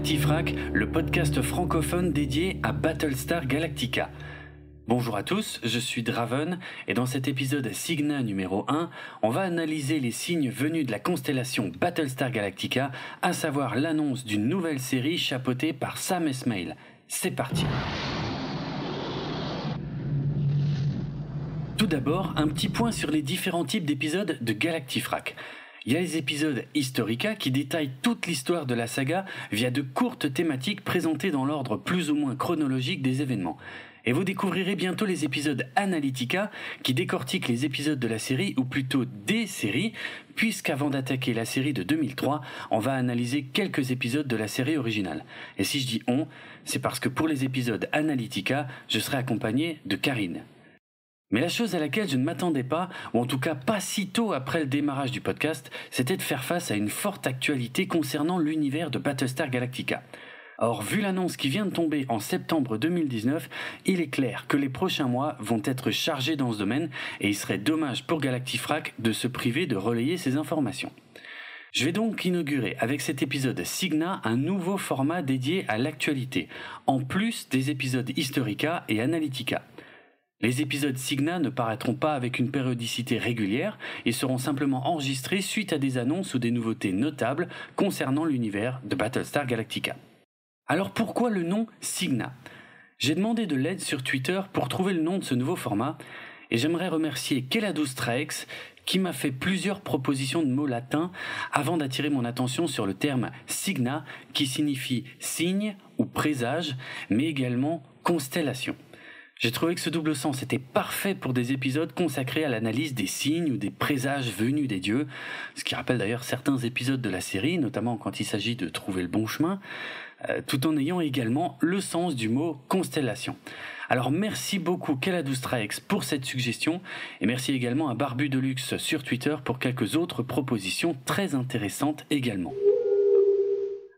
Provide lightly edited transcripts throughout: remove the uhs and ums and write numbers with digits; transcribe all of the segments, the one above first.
Galactifrac, le podcast francophone dédié à Battlestar Galactica. Bonjour à tous, je suis Draven et dans cet épisode Cygna numéro 1, on va analyser les signes venus de la constellation Battlestar Galactica, à savoir l'annonce d'une nouvelle série chapeautée par Sam Esmail. C'est parti. Tout d'abord, un petit point sur les différents types d'épisodes de Galactifrac. Il y a les épisodes Historica qui détaillent toute l'histoire de la saga via de courtes thématiques présentées dans l'ordre plus ou moins chronologique des événements. Et vous découvrirez bientôt les épisodes Analytica qui décortiquent les épisodes de la série, ou plutôt des séries, puisqu'avant d'attaquer la série de 2003, on va analyser quelques épisodes de la série originale. Et si je dis on, c'est parce que pour les épisodes Analytica, je serai accompagné de Karine. Mais la chose à laquelle je ne m'attendais pas, ou en tout cas pas si tôt après le démarrage du podcast, c'était de faire face à une forte actualité concernant l'univers de Battlestar Galactica. Or, vu l'annonce qui vient de tomber en septembre 2019, il est clair que les prochains mois vont être chargés dans ce domaine et il serait dommage pour Galactifrac de se priver de relayer ces informations. Je vais donc inaugurer avec cet épisode Cygna un nouveau format dédié à l'actualité, en plus des épisodes Historica et Analytica. Les épisodes Cygna ne paraîtront pas avec une périodicité régulière et seront simplement enregistrés suite à des annonces ou des nouveautés notables concernant l'univers de Battlestar Galactica. Alors pourquoi le nom Cygna ? J'ai demandé de l'aide sur Twitter pour trouver le nom de ce nouveau format et j'aimerais remercier Keladustraex qui m'a fait plusieurs propositions de mots latins avant d'attirer mon attention sur le terme Cygna qui signifie signe ou présage mais également constellation. J'ai trouvé que ce double sens était parfait pour des épisodes consacrés à l'analyse des signes ou des présages venus des dieux, ce qui rappelle d'ailleurs certains épisodes de la série, notamment quand il s'agit de trouver le bon chemin, tout en ayant également le sens du mot constellation. Alors merci beaucoup Keladustraex pour cette suggestion, et merci également à Barbu Deluxe sur Twitter pour quelques autres propositions très intéressantes également.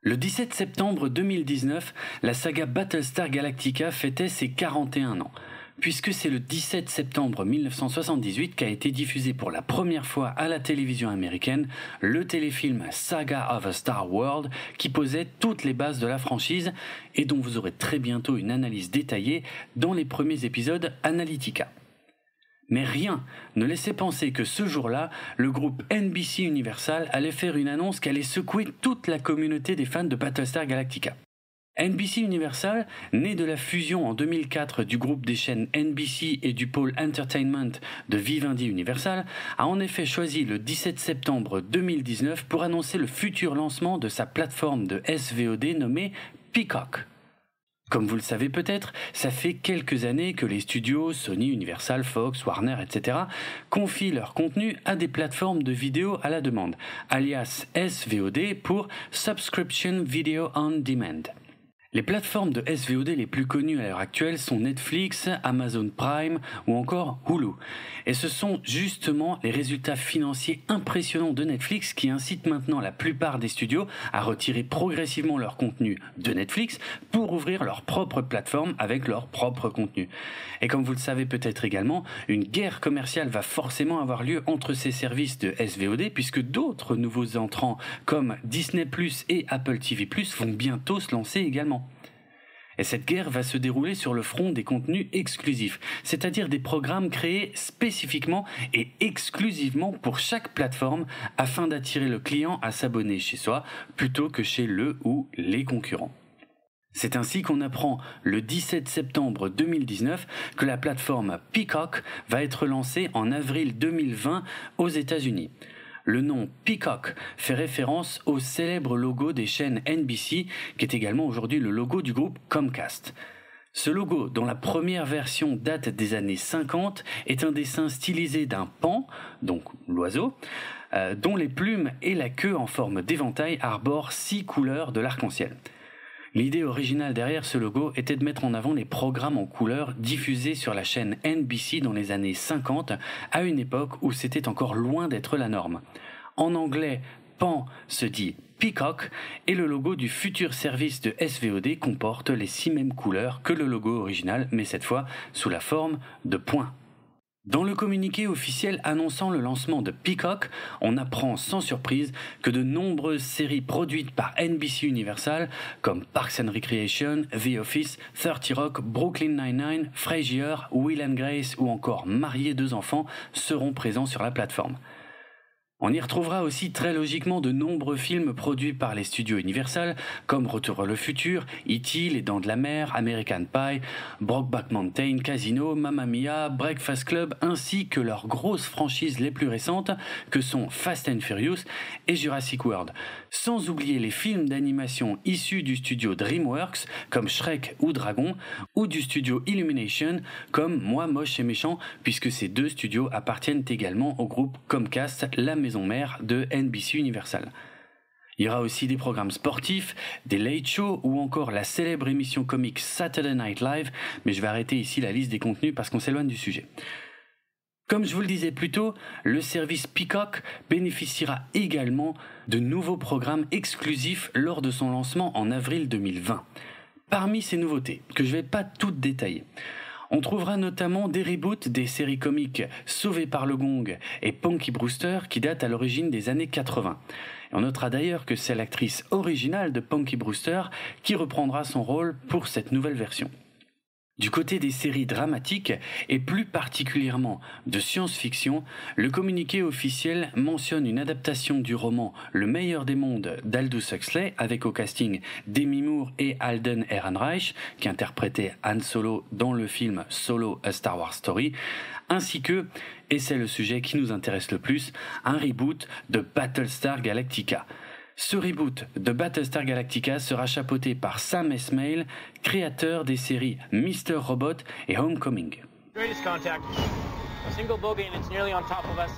Le 17 septembre 2019, la saga Battlestar Galactica fêtait ses 41 ans, puisque c'est le 17 septembre 1978 qu'a été diffusé pour la première fois à la télévision américaine le téléfilm Saga of a Star World qui posait toutes les bases de la franchise et dont vous aurez très bientôt une analyse détaillée dans les premiers épisodes Analytica. Mais rien ne laissait penser que ce jour-là, le groupe NBC Universal allait faire une annonce qui allait secouer toute la communauté des fans de Battlestar Galactica. NBC Universal, né de la fusion en 2004 du groupe des chaînes NBC et du pôle Entertainment de Vivendi Universal, a en effet choisi le 17 septembre 2019 pour annoncer le futur lancement de sa plateforme de SVOD nommée Peacock. Comme vous le savez peut-être, ça fait quelques années que les studios Sony, Universal, Fox, Warner, etc. confient leur contenu à des plateformes de vidéo à la demande, alias SVOD pour Subscription Video on Demand. Les plateformes de SVOD les plus connues à l'heure actuelle sont Netflix, Amazon Prime ou encore Hulu. Et ce sont justement les résultats financiers impressionnants de Netflix qui incitent maintenant la plupart des studios à retirer progressivement leur contenu de Netflix pour ouvrir leur propre plateforme avec leur propre contenu. Et comme vous le savez peut-être également, une guerre commerciale va forcément avoir lieu entre ces services de SVOD puisque d'autres nouveaux entrants comme Disney+ et Apple TV+ vont bientôt se lancer également. Et cette guerre va se dérouler sur le front des contenus exclusifs, c'est-à-dire des programmes créés spécifiquement et exclusivement pour chaque plateforme afin d'attirer le client à s'abonner chez soi plutôt que chez le ou les concurrents. C'est ainsi qu'on apprend le 17 septembre 2019 que la plateforme Peacock va être lancée en avril 2020 aux États-Unis. Le nom Peacock fait référence au célèbre logo des chaînes NBC, qui est également aujourd'hui le logo du groupe Comcast. Ce logo, dont la première version date des années 50, est un dessin stylisé d'un paon, donc l'oiseau, dont les plumes et la queue en forme d'éventail arborent 6 couleurs de l'arc-en-ciel. L'idée originale derrière ce logo était de mettre en avant les programmes en couleur diffusés sur la chaîne NBC dans les années 50, à une époque où c'était encore loin d'être la norme. En anglais, Pan se dit Peacock et le logo du futur service de SVOD comporte les 6 mêmes couleurs que le logo original, mais cette fois sous la forme de points. Dans le communiqué officiel annonçant le lancement de Peacock, on apprend sans surprise que de nombreuses séries produites par NBC Universal, comme Parks and Recreation, The Office, 30 Rock, Brooklyn Nine-Nine, Frasier, Will and Grace ou encore Mariés 2 enfants, seront présents sur la plateforme. On y retrouvera aussi très logiquement de nombreux films produits par les studios Universal, comme Retour vers le futur, E.T., Les Dents de la Mer, American Pie, Brokeback Mountain, Casino, Mamma Mia, Breakfast Club, ainsi que leurs grosses franchises les plus récentes, que sont Fast and Furious et Jurassic World. Sans oublier les films d'animation issus du studio DreamWorks, comme Shrek ou Dragon, ou du studio Illumination, comme Moi Moche et Méchant, puisque ces 2 studios appartiennent également au groupe Comcast, la maison mère de NBC Universal. Il y aura aussi des programmes sportifs, des late shows ou encore la célèbre émission comique Saturday Night Live, mais je vais arrêter ici la liste des contenus parce qu'on s'éloigne du sujet. Comme je vous le disais plus tôt, le service Peacock bénéficiera également de nouveaux programmes exclusifs lors de son lancement en avril 2020. Parmi ces nouveautés, que je ne vais pas toutes détailler, on trouvera notamment des reboots des séries comiques Sauvé par le Gong et Punky Brewster qui datent à l'origine des années 80. Et on notera d'ailleurs que c'est l'actrice originale de Punky Brewster qui reprendra son rôle pour cette nouvelle version. Du côté des séries dramatiques, et plus particulièrement de science-fiction, le communiqué officiel mentionne une adaptation du roman Le meilleur des mondes d'Aldous Huxley, avec au casting Demi Moore et Alden Ehrenreich, qui interprétaient Han Solo dans le film Solo A Star Wars Story, ainsi que, et c'est le sujet qui nous intéresse le plus, un reboot de Battlestar Galactica. Ce reboot de Battlestar Galactica sera chapeauté par Sam Esmail, créateur des séries Mr. Robot et Homecoming. Greatest contact. A single bogey and it's nearly on top of us.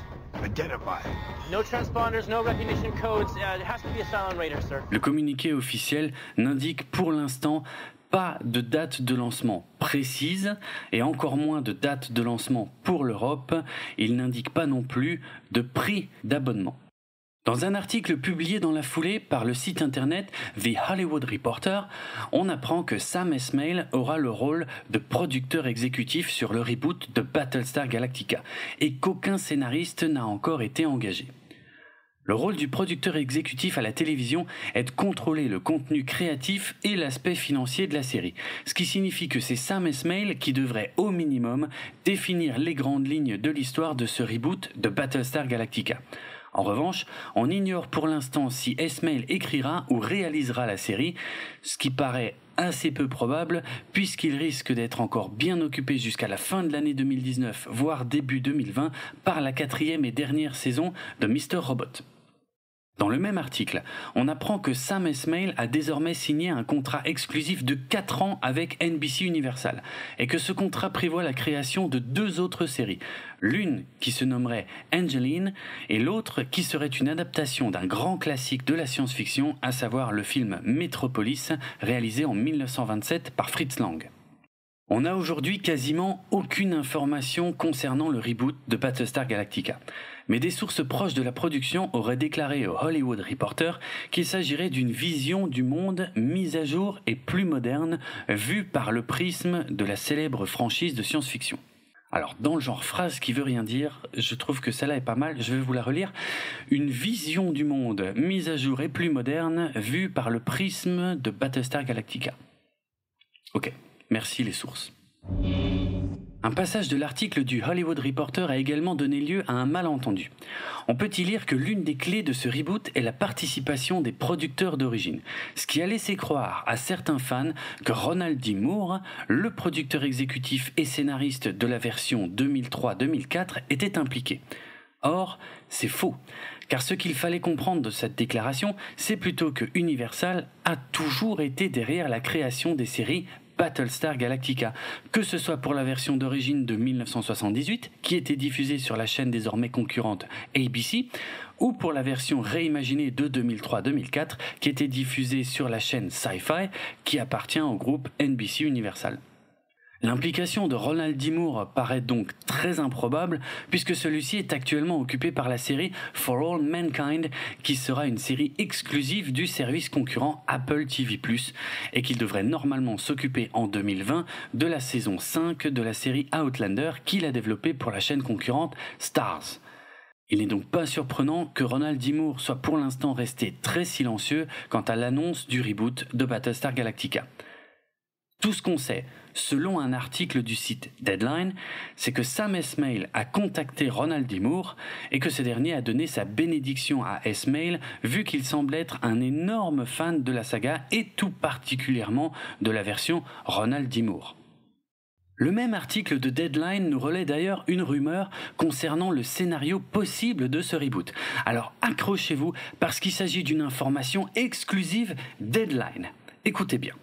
Identify. No transponders, no recognition codes. It has to be a silent radar, sir. Le communiqué officiel n'indique pour l'instant pas de date de lancement précise et encore moins de date de lancement pour l'Europe. Il n'indique pas non plus de prix d'abonnement. Dans un article publié dans la foulée par le site internet The Hollywood Reporter, on apprend que Sam Esmail aura le rôle de producteur exécutif sur le reboot de Battlestar Galactica et qu'aucun scénariste n'a encore été engagé. Le rôle du producteur exécutif à la télévision est de contrôler le contenu créatif et l'aspect financier de la série, ce qui signifie que c'est Sam Esmail qui devrait au minimum définir les grandes lignes de l'histoire de ce reboot de Battlestar Galactica. En revanche, on ignore pour l'instant si Esmail écrira ou réalisera la série, ce qui paraît assez peu probable puisqu'il risque d'être encore bien occupé jusqu'à la fin de l'année 2019, voire début 2020, par la 4e et dernière saison de Mr. Robot. Dans le même article, on apprend que Sam Esmail a désormais signé un contrat exclusif de 4 ans avec NBC Universal et que ce contrat prévoit la création de 2 autres séries, l'une qui se nommerait Angeline et l'autre qui serait une adaptation d'un grand classique de la science-fiction, à savoir le film Metropolis, réalisé en 1927 par Fritz Lang. On n'a aujourd'hui quasiment aucune information concernant le reboot de Battlestar Galactica. Mais des sources proches de la production auraient déclaré au Hollywood Reporter qu'il s'agirait d'une vision du monde mise à jour et plus moderne, vue par le prisme de la célèbre franchise de science-fiction. Alors, dans le genre phrase qui veut rien dire, je trouve que celle-là est pas mal, je vais vous la relire. Une vision du monde mise à jour et plus moderne, vue par le prisme de Battlestar Galactica. Ok. Merci les sources. Un passage de l'article du Hollywood Reporter a également donné lieu à un malentendu. On peut y lire que l'une des clés de ce reboot est la participation des producteurs d'origine, ce qui a laissé croire à certains fans que Ronald D. Moore, le producteur exécutif et scénariste de la version 2003-2004, était impliqué. Or, c'est faux, car ce qu'il fallait comprendre de cette déclaration, c'est plutôt que Universal a toujours été derrière la création des séries Battlestar Galactica, que ce soit pour la version d'origine de 1978, qui était diffusée sur la chaîne désormais concurrente ABC, ou pour la version réimaginée de 2003-2004, qui était diffusée sur la chaîne Sci-Fi, qui appartient au groupe NBC Universal. L'implication de Ronald D. Moore paraît donc très improbable puisque celui-ci est actuellement occupé par la série For All Mankind qui sera une série exclusive du service concurrent Apple TV+, et qu'il devrait normalement s'occuper en 2020 de la saison 5 de la série Outlander qu'il a développée pour la chaîne concurrente Starz. Il n'est donc pas surprenant que Ronald D. Moore soit pour l'instant resté très silencieux quant à l'annonce du reboot de Battlestar Galactica. Tout ce qu'on sait, selon un article du site Deadline, c'est que Sam Esmail a contacté Ronald D. Moore et que ce dernier a donné sa bénédiction à Esmail vu qu'il semble être un énorme fan de la saga et tout particulièrement de la version Ronald D. Moore. Le même article de Deadline nous relaie d'ailleurs une rumeur concernant le scénario possible de ce reboot. Alors accrochez-vous parce qu'il s'agit d'une information exclusive Deadline. Écoutez bien.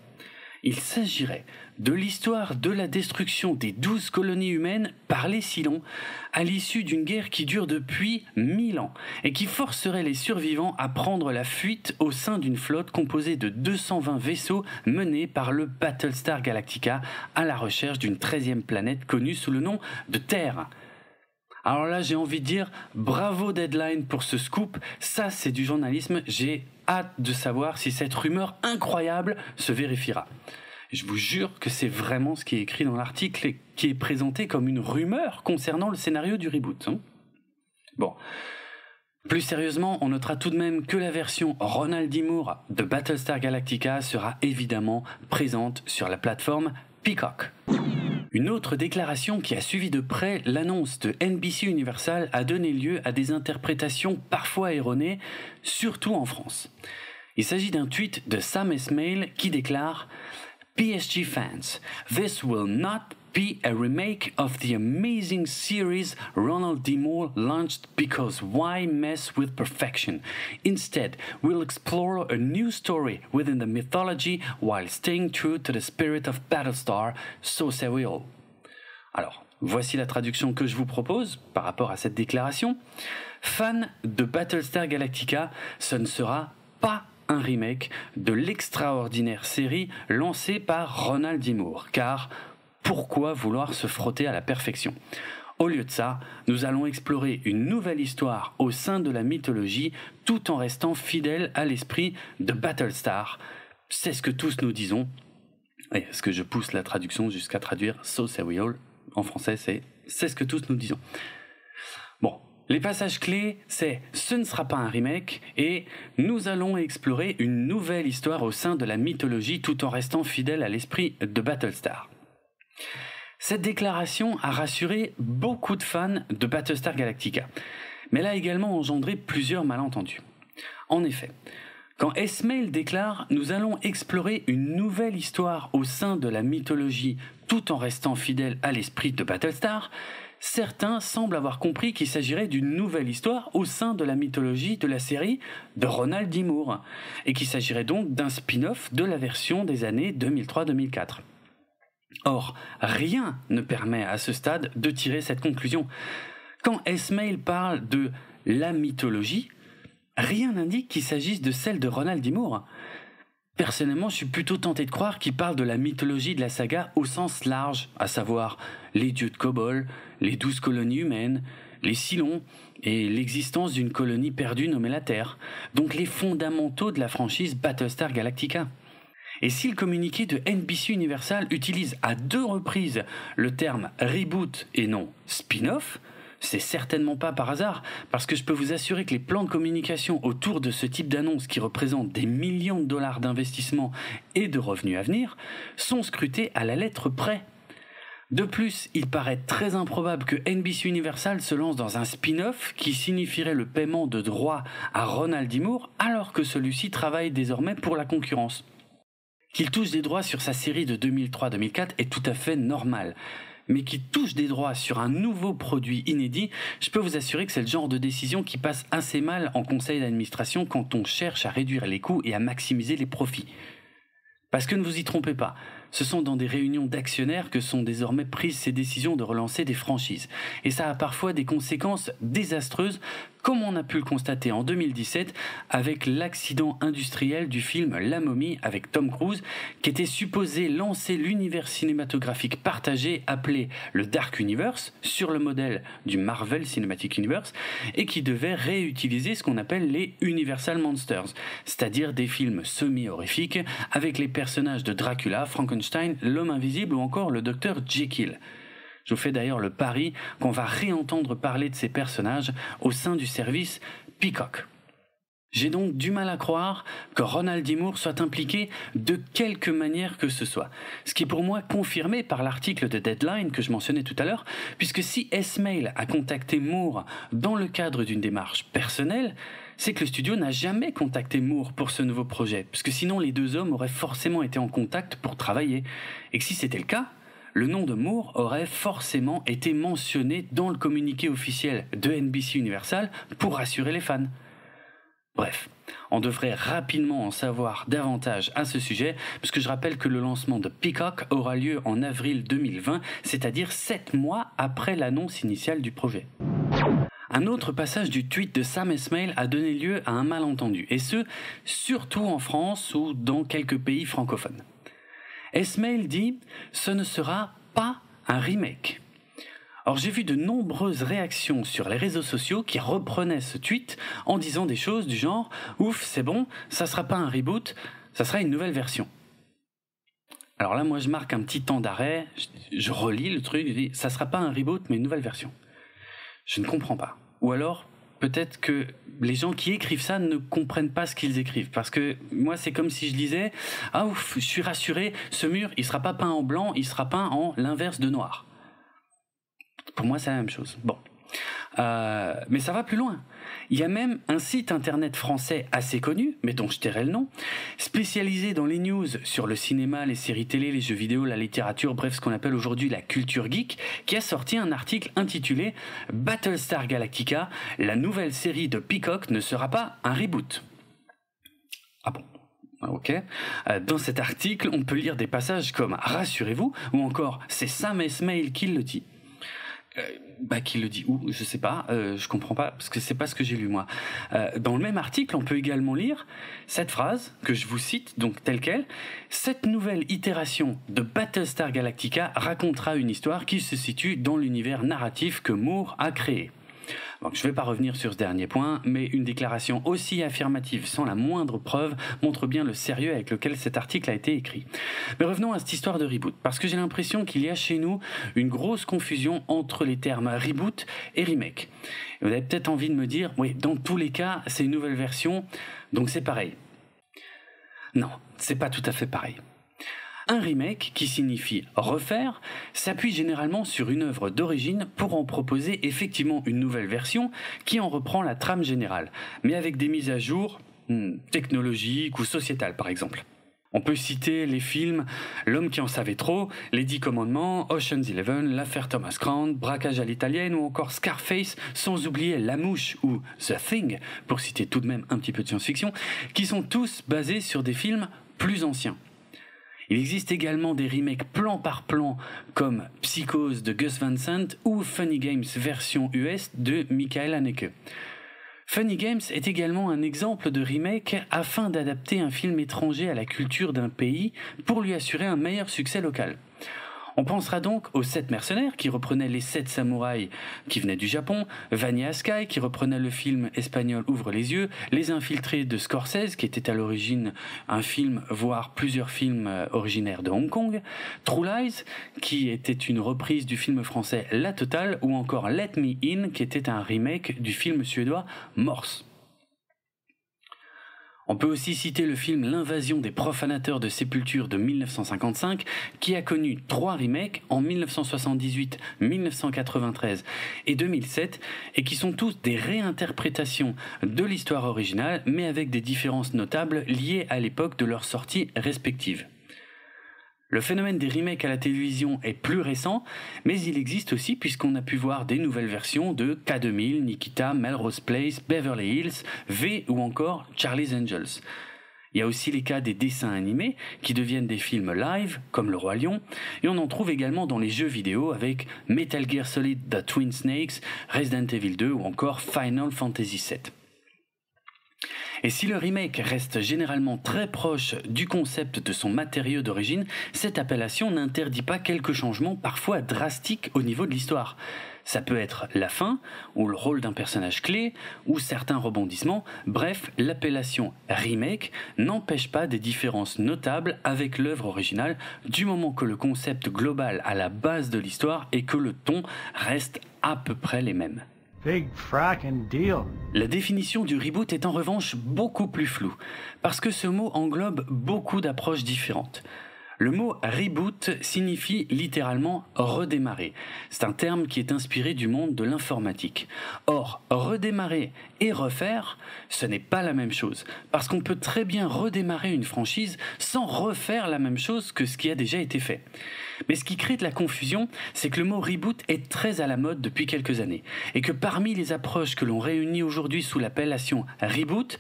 Il s'agirait de l'histoire de la destruction des 12 colonies humaines par les Cylons à l'issue d'une guerre qui dure depuis 1000 ans et qui forcerait les survivants à prendre la fuite au sein d'une flotte composée de 220 vaisseaux menés par le Battlestar Galactica à la recherche d'une 13e planète connue sous le nom de Terre. Alors là, j'ai envie de dire bravo Deadline pour ce scoop, ça c'est du journalisme, j'ai hâte de savoir si cette rumeur incroyable se vérifiera. Je vous jure que c'est vraiment ce qui est écrit dans l'article et qui est présenté comme une rumeur concernant le scénario du reboot. Bon. Plus sérieusement, on notera tout de même que la version Ronald D. Moore de Battlestar Galactica sera évidemment présente sur la plateforme Peacock. Une autre déclaration qui a suivi de près l'annonce de NBC Universal a donné lieu à des interprétations parfois erronées, surtout en France. Il s'agit d'un tweet de Sam Esmail qui déclare « PSG fans, this will not be a remake of the amazing series Ronald D. Moore launched because why mess with perfection? Instead, we'll explore a new story within the mythology while staying true to the spirit of Battlestar, so say we all. » Alors, voici la traduction que je vous propose par rapport à cette déclaration. Fan de Battlestar Galactica, ce ne sera pas un remake de l'extraordinaire série lancée par Ronald D. Moore, car pourquoi vouloir se frotter à la perfection ? Au lieu de ça, nous allons explorer une nouvelle histoire au sein de la mythologie tout en restant fidèles à l'esprit de Battlestar. C'est ce que tous nous disons. Est-ce que je pousse la traduction jusqu'à traduire « So say we all » en français, c'est ce que tous nous disons. Bon. Les passages clés, c'est « ce ne sera pas un remake » et « nous allons explorer une nouvelle histoire au sein de la mythologie tout en restant fidèle à l'esprit de Battlestar ». Cette déclaration a rassuré beaucoup de fans de Battlestar Galactica, mais elle a également engendré plusieurs malentendus. En effet, quand Esmail déclare « nous allons explorer une nouvelle histoire au sein de la mythologie tout en restant fidèle à l'esprit de Battlestar », certains semblent avoir compris qu'il s'agirait d'une nouvelle histoire au sein de la mythologie de la série de Ronald D. Moore, et qu'il s'agirait donc d'un spin-off de la version des années 2003-2004. Or, rien ne permet à ce stade de tirer cette conclusion. Quand Esmail parle de la mythologie, rien n'indique qu'il s'agisse de celle de Ronald D. Moore. Personnellement, je suis plutôt tenté de croire qu'il parle de la mythologie de la saga au sens large, à savoir les dieux de Kobol, les 12 colonies humaines, les Cylons et l'existence d'une colonie perdue nommée la Terre, donc les fondamentaux de la franchise Battlestar Galactica. Et si le communiqué de NBC Universal utilise à 2 reprises le terme reboot et non spin-off, c'est certainement pas par hasard, parce que je peux vous assurer que les plans de communication autour de ce type d'annonce qui représentent des millions de dollars d'investissement et de revenus à venir sont scrutés à la lettre près. De plus, il paraît très improbable que NBC Universal se lance dans un spin-off qui signifierait le paiement de droits à Ronald D. Moore alors que celui-ci travaille désormais pour la concurrence. Qu'il touche des droits sur sa série de 2003-2004 est tout à fait normal. Mais qui touche des droits sur un nouveau produit inédit, je peux vous assurer que c'est le genre de décision qui passe assez mal en conseil d'administration quand on cherche à réduire les coûts et à maximiser les profits. Parce que ne vous y trompez pas, ce sont dans des réunions d'actionnaires que sont désormais prises ces décisions de relancer des franchises. Et ça a parfois des conséquences désastreuses, comme on a pu le constater en 2017 avec l'accident industriel du film La Momie avec Tom Cruise, qui était supposé lancer l'univers cinématographique partagé appelé le Dark Universe, sur le modèle du Marvel Cinematic Universe, et qui devait réutiliser ce qu'on appelle les Universal Monsters, c'est-à-dire des films semi-horrifiques avec les personnages de Dracula, Frankenstein, l'homme invisible ou encore le docteur Jekyll. Je vous fais d'ailleurs le pari qu'on va réentendre parler de ces personnages au sein du service Peacock. J'ai donc du mal à croire que Ronald D. Moore soit impliqué de quelque manière que ce soit. Ce qui est pour moi confirmé par l'article de Deadline que je mentionnais tout à l'heure, puisque si S-Mail a contacté Moore dans le cadre d'une démarche personnelle, c'est que le studio n'a jamais contacté Moore pour ce nouveau projet, puisque sinon les deux hommes auraient forcément été en contact pour travailler. Et que si c'était le cas, le nom de Moore aurait forcément été mentionné dans le communiqué officiel de NBC Universal pour rassurer les fans. Bref, on devrait rapidement en savoir davantage à ce sujet, puisque je rappelle que le lancement de Peacock aura lieu en avril 2020, c'est-à-dire 7 mois après l'annonce initiale du projet. Un autre passage du tweet de Sam Esmail a donné lieu à un malentendu, et ce, surtout en France ou dans quelques pays francophones. Esmail dit « ce ne sera pas un remake ». Or j'ai vu de nombreuses réactions sur les réseaux sociaux qui reprenaient ce tweet en disant des choses du genre « ouf, c'est bon, ça sera pas un reboot, ça sera une nouvelle version ». Alors là, moi je marque un petit temps d'arrêt, je relis le truc, je dis « ça sera pas un reboot mais une nouvelle version ». Je ne comprends pas. Ou alors, peut-être que les gens qui écrivent ça ne comprennent pas ce qu'ils écrivent. Parce que moi, c'est comme si je disais « ah ouf, je suis rassuré, ce mur, il sera pas peint en blanc, il sera peint en l'inverse de noir ». Pour moi, c'est la même chose. Bon. Mais ça va plus loin. Il y a même un site internet français assez connu, mais dont je tairai le nom, spécialisé dans les news sur le cinéma, les séries télé, les jeux vidéo, la littérature, bref, ce qu'on appelle aujourd'hui la culture geek, qui a sorti un article intitulé « Battlestar Galactica, la nouvelle série de Peacock ne sera pas un reboot ». Ah bon ? Ok. Dans cet article, on peut lire des passages comme « Rassurez-vous » ou encore « C'est Sam Esmail qui le dit ». Qui le dit où, je sais pas, je comprends pas, parce que c'est pas ce que j'ai lu moi. Dans le même article, on peut également lire cette phrase, que je vous cite, donc telle quelle. Cette nouvelle itération de Battlestar Galactica racontera une histoire qui se situe dans l'univers narratif que Moore a créé. Donc, je ne vais pas revenir sur ce dernier point, mais une déclaration aussi affirmative sans la moindre preuve montre bien le sérieux avec lequel cet article a été écrit. Mais revenons à cette histoire de reboot, parce que j'ai l'impression qu'il y a chez nous une grosse confusion entre les termes reboot et remake. Et vous avez peut-être envie de me dire, oui, dans tous les cas, c'est une nouvelle version, donc c'est pareil. Non, c'est pas tout à fait pareil. Un remake, qui signifie refaire, s'appuie généralement sur une œuvre d'origine pour en proposer effectivement une nouvelle version qui en reprend la trame générale, mais avec des mises à jour technologiques ou sociétales par exemple. On peut citer les films L'homme qui en savait trop, Les 10 commandements, Ocean's 11, L'affaire Thomas Crown, Braquage à l'italienne ou encore Scarface, sans oublier La Mouche ou The Thing, pour citer tout de même un petit peu de science-fiction, qui sont tous basés sur des films plus anciens. Il existe également des remakes plan par plan comme Psychose de Gus Van Sant ou Funny Games version US de Michael Haneke. Funny Games est également un exemple de remake afin d'adapter un film étranger à la culture d'un pays pour lui assurer un meilleur succès local. On pensera donc aux 7 mercenaires qui reprenaient les 7 samouraïs qui venaient du Japon, Vanilla Sky qui reprenait le film espagnol Ouvre les yeux, Les Infiltrés de Scorsese qui était à l'origine un film, voire plusieurs films originaires de Hong Kong, True Lies qui était une reprise du film français La Totale ou encore Let Me In qui était un remake du film suédois Morse. On peut aussi citer le film L'invasion des profanateurs de sépultures de 1955 qui a connu 3 remakes en 1978, 1993 et 2007 et qui sont tous des réinterprétations de l'histoire originale mais avec des différences notables liées à l'époque de leur sortie respective. Le phénomène des remakes à la télévision est plus récent, mais il existe aussi puisqu'on a pu voir des nouvelles versions de K2000, Nikita, Melrose Place, Beverly Hills, V ou encore Charlie's Angels. Il y a aussi les cas des dessins animés qui deviennent des films live, comme Le Roi Lion, et on en trouve également dans les jeux vidéo avec Metal Gear Solid The Twin Snakes, Resident Evil 2 ou encore Final Fantasy VII. Et si le remake reste généralement très proche du concept de son matériau d'origine, cette appellation n'interdit pas quelques changements parfois drastiques au niveau de l'histoire. Ça peut être la fin, ou le rôle d'un personnage clé, ou certains rebondissements. Bref, l'appellation remake n'empêche pas des différences notables avec l'œuvre originale du moment que le concept global à la base de l'histoire et que le ton reste à peu près les mêmes. Big frackin' deal. La définition du reboot est en revanche beaucoup plus floue, parce que ce mot englobe beaucoup d'approches différentes. Le mot reboot signifie littéralement redémarrer. C'est un terme qui est inspiré du monde de l'informatique. Or, redémarrer et refaire, ce n'est pas la même chose, parce qu'on peut très bien redémarrer une franchise sans refaire la même chose que ce qui a déjà été fait. Mais ce qui crée de la confusion, c'est que le mot reboot est très à la mode depuis quelques années, et que parmi les approches que l'on réunit aujourd'hui sous l'appellation reboot,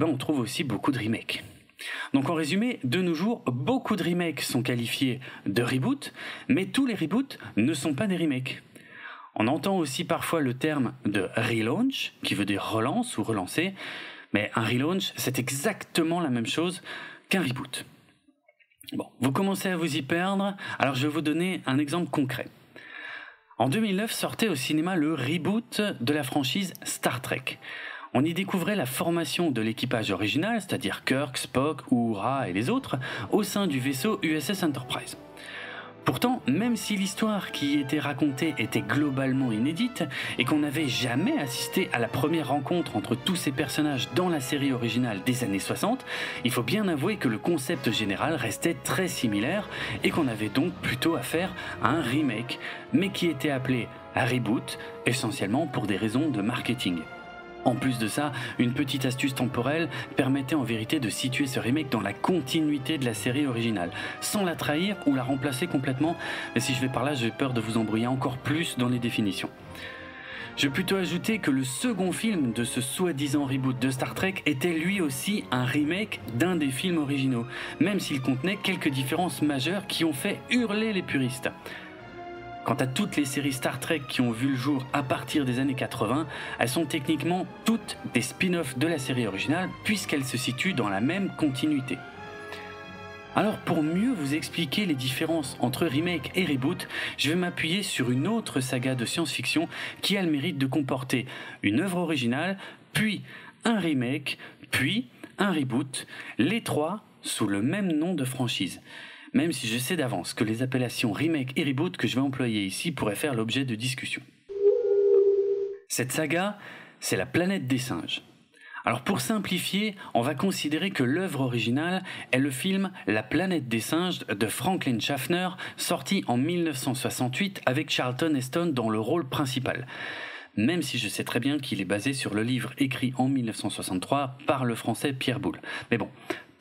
on trouve aussi beaucoup de remakes. Donc en résumé, de nos jours, beaucoup de remakes sont qualifiés de reboot, mais tous les reboots ne sont pas des remakes. On entend aussi parfois le terme de relaunch, qui veut dire relance ou relancer, mais un relaunch, c'est exactement la même chose qu'un reboot. Bon, vous commencez à vous y perdre, alors je vais vous donner un exemple concret. En 2009 sortait au cinéma le reboot de la franchise Star Trek. On y découvrait la formation de l'équipage original, c'est-à-dire Kirk, Spock, Uhura et les autres, au sein du vaisseau USS Enterprise. Pourtant, même si l'histoire qui y était racontée était globalement inédite et qu'on n'avait jamais assisté à la première rencontre entre tous ces personnages dans la série originale des années 60, il faut bien avouer que le concept général restait très similaire et qu'on avait donc plutôt affaire à un remake, mais qui était appelé un reboot, essentiellement pour des raisons de marketing. En plus de ça, une petite astuce temporelle permettait en vérité de situer ce remake dans la continuité de la série originale, sans la trahir ou la remplacer complètement, mais si je vais par là, j'ai peur de vous embrouiller encore plus dans les définitions. Je vais plutôt ajouter que le second film de ce soi-disant reboot de Star Trek était lui aussi un remake d'un des films originaux, même s'il contenait quelques différences majeures qui ont fait hurler les puristes. Quant à toutes les séries Star Trek qui ont vu le jour à partir des années 80, elles sont techniquement toutes des spin-offs de la série originale puisqu'elles se situent dans la même continuité. Alors pour mieux vous expliquer les différences entre remake et reboot, je vais m'appuyer sur une autre saga de science-fiction qui a le mérite de comporter une œuvre originale, puis un remake, puis un reboot, les trois sous le même nom de franchise. Même si je sais d'avance que les appellations remake et reboot que je vais employer ici pourraient faire l'objet de discussions. Cette saga, c'est la planète des singes. Alors pour simplifier, on va considérer que l'œuvre originale est le film La planète des singes de Franklin Schaffner, sorti en 1968 avec Charlton Heston dans le rôle principal. Même si je sais très bien qu'il est basé sur le livre écrit en 1963 par le français Pierre Boulle. Mais bon,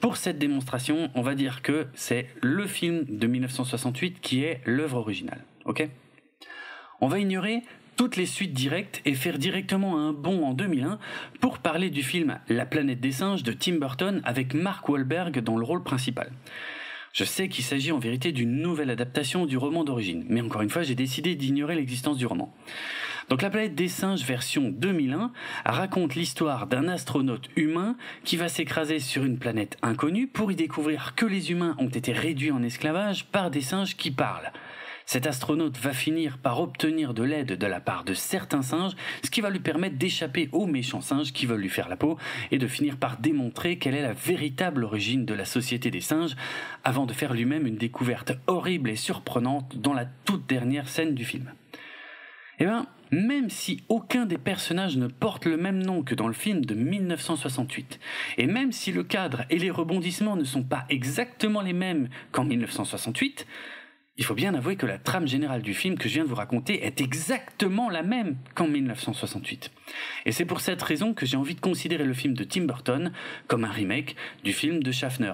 pour cette démonstration, on va dire que c'est le film de 1968 qui est l'œuvre originale. Ok ? On va ignorer toutes les suites directes et faire directement un bond en 2001 pour parler du film La planète des singes de Tim Burton avec Mark Wahlberg dans le rôle principal. Je sais qu'il s'agit en vérité d'une nouvelle adaptation du roman d'origine, mais encore une fois, j'ai décidé d'ignorer l'existence du roman. Donc La planète des singes version 2001 raconte l'histoire d'un astronaute humain qui va s'écraser sur une planète inconnue pour y découvrir que les humains ont été réduits en esclavage par des singes qui parlent. Cet astronaute va finir par obtenir de l'aide de la part de certains singes, ce qui va lui permettre d'échapper aux méchants singes qui veulent lui faire la peau et de finir par démontrer quelle est la véritable origine de la société des singes, avant de faire lui-même une découverte horrible et surprenante dans la toute dernière scène du film. Même si aucun des personnages ne porte le même nom que dans le film de 1968, et même si le cadre et les rebondissements ne sont pas exactement les mêmes qu'en 1968, Il faut bien avouer que la trame générale du film que je viens de vous raconter est exactement la même qu'en 1968. Et c'est pour cette raison que j'ai envie de considérer le film de Tim Burton comme un remake du film de Schaffner.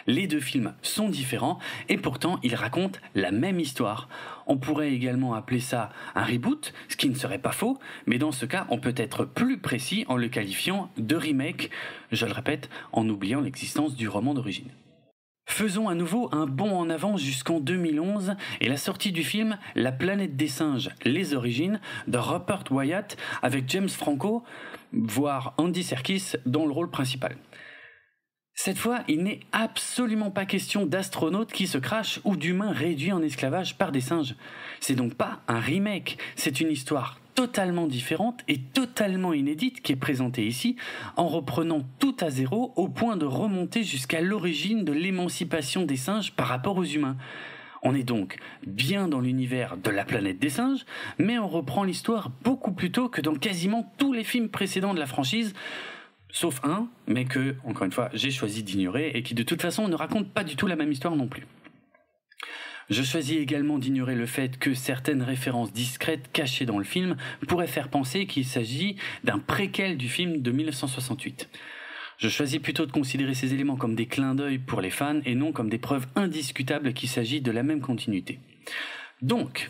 Les deux films sont différents et pourtant ils racontent la même histoire. On pourrait également appeler ça un reboot, ce qui ne serait pas faux, mais dans ce cas on peut être plus précis en le qualifiant de remake, je le répète, en oubliant l'existence du roman d'origine. Faisons à nouveau un bond en avant jusqu'en 2011 et la sortie du film La planète des singes, les origines de Rupert Wyatt avec James Franco, voire Andy Serkis dans le rôle principal. Cette fois, il n'est absolument pas question d'astronautes qui se crachent ou d'humains réduits en esclavage par des singes. C'est donc pas un remake, c'est une histoire totalement différente et totalement inédite qui est présentée ici en reprenant tout à zéro au point de remonter jusqu'à l'origine de l'émancipation des singes par rapport aux humains. On est donc bien dans l'univers de la planète des singes, mais on reprend l'histoire beaucoup plus tôt que dans quasiment tous les films précédents de la franchise, sauf un, mais que, encore une fois, j'ai choisi d'ignorer et qui de toute façon ne raconte pas du tout la même histoire non plus. Je choisis également d'ignorer le fait que certaines références discrètes cachées dans le film pourraient faire penser qu'il s'agit d'un préquel du film de 1968. Je choisis plutôt de considérer ces éléments comme des clins d'œil pour les fans et non comme des preuves indiscutables qu'il s'agit de la même continuité. Donc,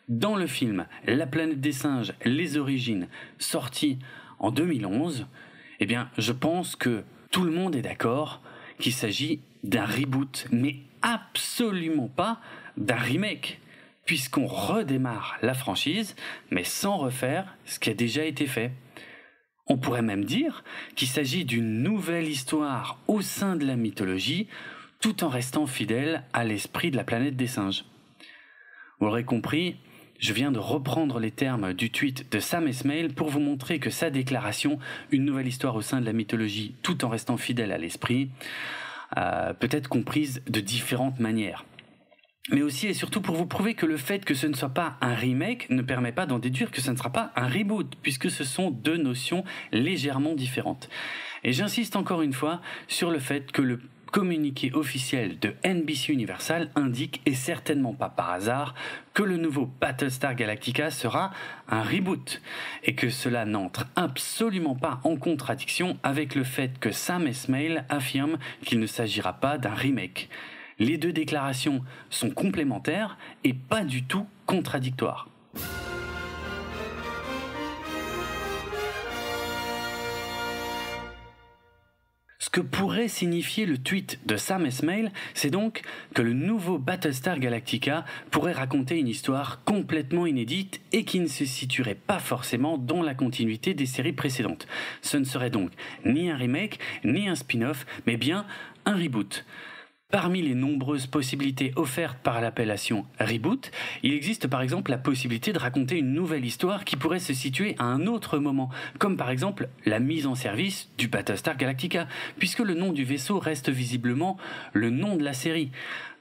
dans le film La planète des singes, les origines, sorti en 2011, eh bien, je pense que tout le monde est d'accord qu'il s'agit d'un reboot, mais absolument pas d'un remake, puisqu'on redémarre la franchise, mais sans refaire ce qui a déjà été fait. On pourrait même dire qu'il s'agit d'une nouvelle histoire au sein de la mythologie, tout en restant fidèle à l'esprit de la planète des singes. Vous l'aurez compris, je viens de reprendre les termes du tweet de Sam Esmail pour vous montrer que sa déclaration « Une nouvelle histoire au sein de la mythologie, tout en restant fidèle à l'esprit » peut être comprise de différentes manières. Mais aussi et surtout pour vous prouver que le fait que ce ne soit pas un remake ne permet pas d'en déduire que ce ne sera pas un reboot, puisque ce sont deux notions légèrement différentes. Et j'insiste encore une fois sur le fait que le communiqué officiel de NBC Universal indique, et certainement pas par hasard, que le nouveau Battlestar Galactica sera un reboot, et que cela n'entre absolument pas en contradiction avec le fait que Sam Esmail affirme qu'il ne s'agira pas d'un remake. Les deux déclarations sont complémentaires et pas du tout contradictoires. Ce que pourrait signifier le tweet de Sam Esmail, c'est donc que le nouveau Battlestar Galactica pourrait raconter une histoire complètement inédite et qui ne se situerait pas forcément dans la continuité des séries précédentes. Ce ne serait donc ni un remake, ni un spin-off, mais bien un reboot. Parmi les nombreuses possibilités offertes par l'appellation reboot, il existe par exemple la possibilité de raconter une nouvelle histoire qui pourrait se situer à un autre moment, comme par exemple la mise en service du Battlestar Galactica, puisque le nom du vaisseau reste visiblement le nom de la série.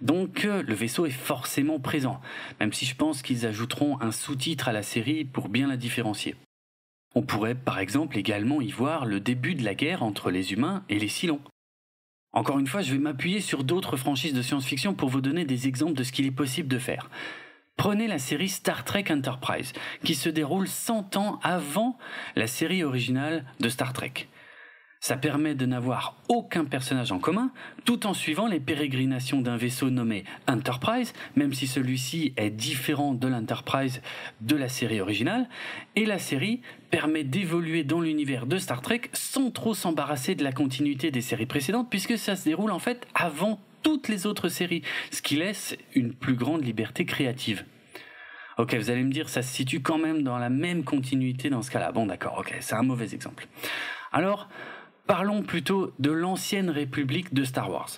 Donc le vaisseau est forcément présent, même si je pense qu'ils ajouteront un sous-titre à la série pour bien la différencier. On pourrait par exemple également y voir le début de la guerre entre les humains et les Cylons. Encore une fois, je vais m'appuyer sur d'autres franchises de science-fiction pour vous donner des exemples de ce qu'il est possible de faire. Prenez la série Star Trek Enterprise, qui se déroule 100 ans avant la série originale de Star Trek. Ça permet de n'avoir aucun personnage en commun, tout en suivant les pérégrinations d'un vaisseau nommé Enterprise, même si celui-ci est différent de l'Enterprise de la série originale, et la série permet d'évoluer dans l'univers de Star Trek sans trop s'embarrasser de la continuité des séries précédentes, puisque ça se déroule en fait avant toutes les autres séries, ce qui laisse une plus grande liberté créative. Ok, vous allez me dire, ça se situe quand même dans la même continuité dans ce cas-là. Bon d'accord, ok, c'est un mauvais exemple. Alors, parlons plutôt de l'ancienne République de Star Wars.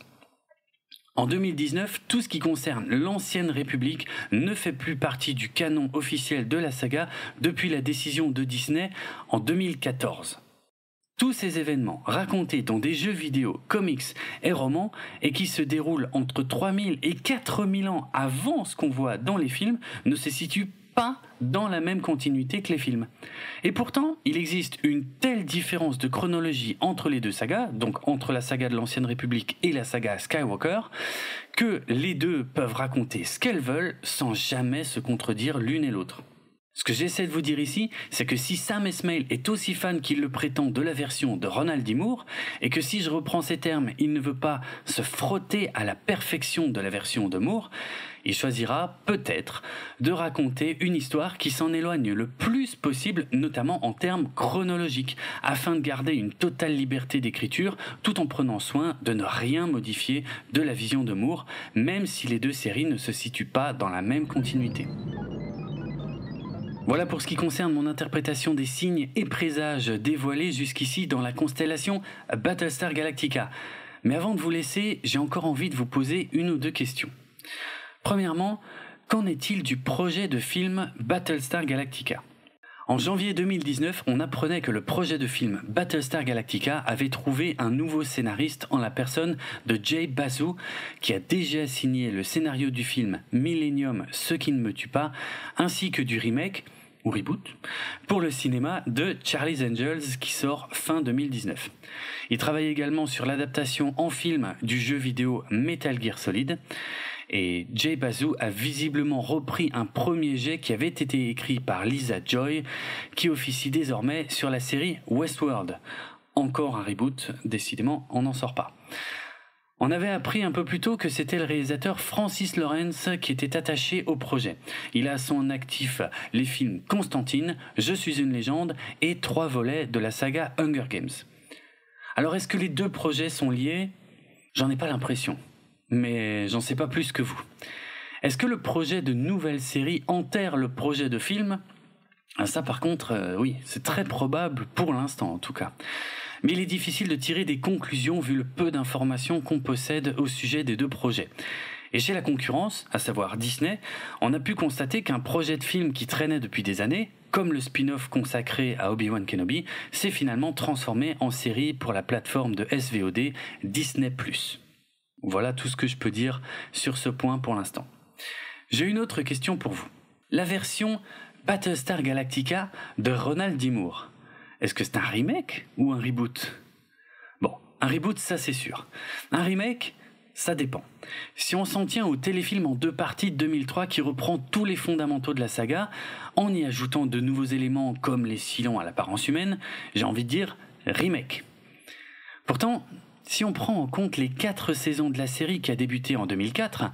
En 2019, tout ce qui concerne l'ancienne République ne fait plus partie du canon officiel de la saga depuis la décision de Disney en 2014. Tous ces événements racontés dans des jeux vidéo, comics et romans et qui se déroulent entre 3000 et 4000 ans avant ce qu'on voit dans les films ne se situent pas dans la même continuité que les films. Et pourtant, il existe une telle différence de chronologie entre les deux sagas, donc entre la saga de l'Ancienne République et la saga Skywalker, que les deux peuvent raconter ce qu'elles veulent sans jamais se contredire l'une et l'autre. Ce que j'essaie de vous dire ici, c'est que si Sam Esmail est aussi fan qu'il le prétend de la version de Ronald D. Moore, et que si je reprends ces termes, il ne veut pas se frotter à la perfection de la version de Moore, il choisira peut-être de raconter une histoire qui s'en éloigne le plus possible, notamment en termes chronologiques, afin de garder une totale liberté d'écriture, tout en prenant soin de ne rien modifier de la vision de Moore, même si les deux séries ne se situent pas dans la même continuité. Voilà pour ce qui concerne mon interprétation des signes et présages dévoilés jusqu'ici dans la constellation Battlestar Galactica. Mais avant de vous laisser, j'ai encore envie de vous poser une ou deux questions. Premièrement, qu'en est-il du projet de film Battlestar Galactica ? En janvier 2019, on apprenait que le projet de film Battlestar Galactica avait trouvé un nouveau scénariste en la personne de Jay Bazou, qui a déjà signé le scénario du film Millennium, Ce qui ne me tue pas, ainsi que du remake, ou reboot, pour le cinéma de Charlie's Angels qui sort fin 2019. Il travaille également sur l'adaptation en film du jeu vidéo Metal Gear Solid, et Jay Bazou a visiblement repris un premier jet qui avait été écrit par Lisa Joy, qui officie désormais sur la série Westworld. Encore un reboot, décidément on n'en sort pas. On avait appris un peu plus tôt que c'était le réalisateur Francis Lawrence qui était attaché au projet. Il a à son actif les films Constantine, Je suis une légende et 3 volets de la saga Hunger Games. Alors est-ce que les deux projets sont liés ? J'en ai pas l'impression, mais j'en sais pas plus que vous. Est-ce que le projet de nouvelle série enterre le projet de film ? Ça par contre, oui, c'est très probable pour l'instant en tout cas. Mais il est difficile de tirer des conclusions vu le peu d'informations qu'on possède au sujet des deux projets. Et chez la concurrence, à savoir Disney, on a pu constater qu'un projet de film qui traînait depuis des années, comme le spin-off consacré à Obi-Wan Kenobi, s'est finalement transformé en série pour la plateforme de SVOD Disney+. Voilà tout ce que je peux dire sur ce point pour l'instant. J'ai une autre question pour vous. La version Battlestar Galactica de Ronald D. Moore, est-ce que c'est un remake ou un reboot ? Bon, un reboot, ça c'est sûr. Un remake, ça dépend. Si on s'en tient au téléfilm en 2 parties de 2003 qui reprend tous les fondamentaux de la saga, en y ajoutant de nouveaux éléments comme les Cylons à l'apparence humaine, j'ai envie de dire remake. Pourtant, si on prend en compte les 4 saisons de la série qui a débuté en 2004,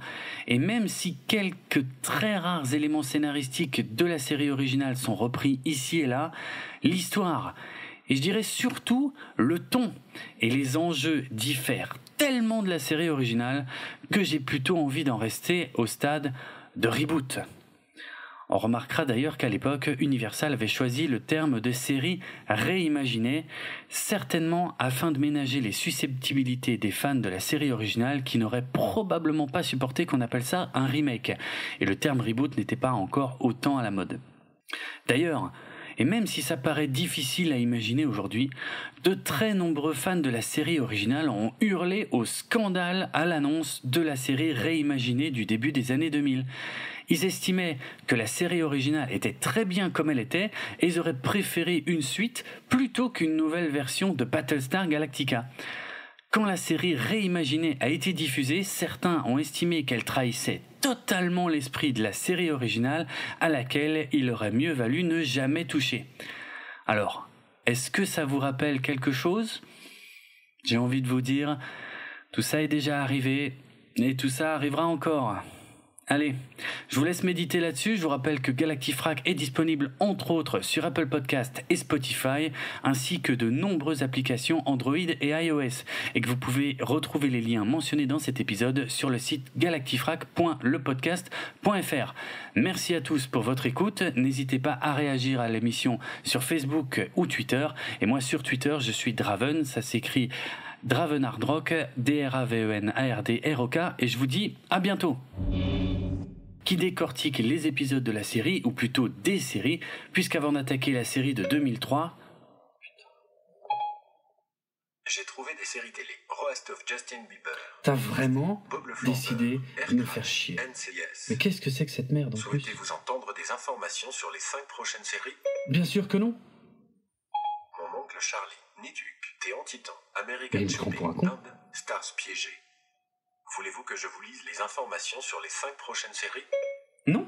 et même si quelques très rares éléments scénaristiques de la série originale sont repris ici et là, l'histoire, et je dirais surtout le ton et les enjeux diffèrent tellement de la série originale que j'ai plutôt envie d'en rester au stade de reboot. On remarquera d'ailleurs qu'à l'époque, Universal avait choisi le terme de série réimaginée, certainement afin de ménager les susceptibilités des fans de la série originale qui n'auraient probablement pas supporté qu'on appelle ça un remake, et le terme reboot n'était pas encore autant à la mode. D'ailleurs, et même si ça paraît difficile à imaginer aujourd'hui, de très nombreux fans de la série originale ont hurlé au scandale à l'annonce de la série réimaginée du début des années 2000. Ils estimaient que la série originale était très bien comme elle était et ils auraient préféré une suite plutôt qu'une nouvelle version de Battlestar Galactica. Quand la série réimaginée a été diffusée, certains ont estimé qu'elle trahissait totalement l'esprit de la série originale à laquelle il aurait mieux valu ne jamais toucher. Alors, est-ce que ça vous rappelle quelque chose ? J'ai envie de vous dire, tout ça est déjà arrivé et tout ça arrivera encore. Allez, je vous laisse méditer là-dessus. Je vous rappelle que Galactifrac est disponible entre autres sur Apple Podcast et Spotify, ainsi que de nombreuses applications Android et iOS, et que vous pouvez retrouver les liens mentionnés dans cet épisode sur le site galactifrac.lepodcast.fr. Merci à tous pour votre écoute. N'hésitez pas à réagir à l'émission sur Facebook ou Twitter. Et moi sur Twitter, je suis Draven, ça s'écrit Dravenardrock, DRAVENARDROK, et je vous dis à bientôt. Qui décortique les épisodes de la série, ou plutôt des séries, puisqu'avant d'attaquer la série de 2003... J'ai trouvé des séries télé. Roast of Justin Bieber. T'as vraiment Bob le Flambeur, décidé de me faire chier. NCIS. Mais qu'est-ce que c'est que cette merde en plus ? Souhaitez-vous entendre prendre des informations sur les 5 prochaines séries? Bien sûr que non. Mon oncle Charlie, Niduc, Théon Titan, American Mais il me prend pour un Shopping, con. Inde, Stars piégés. Voulez-vous que je vous lise les informations sur les 5 prochaines séries? Non.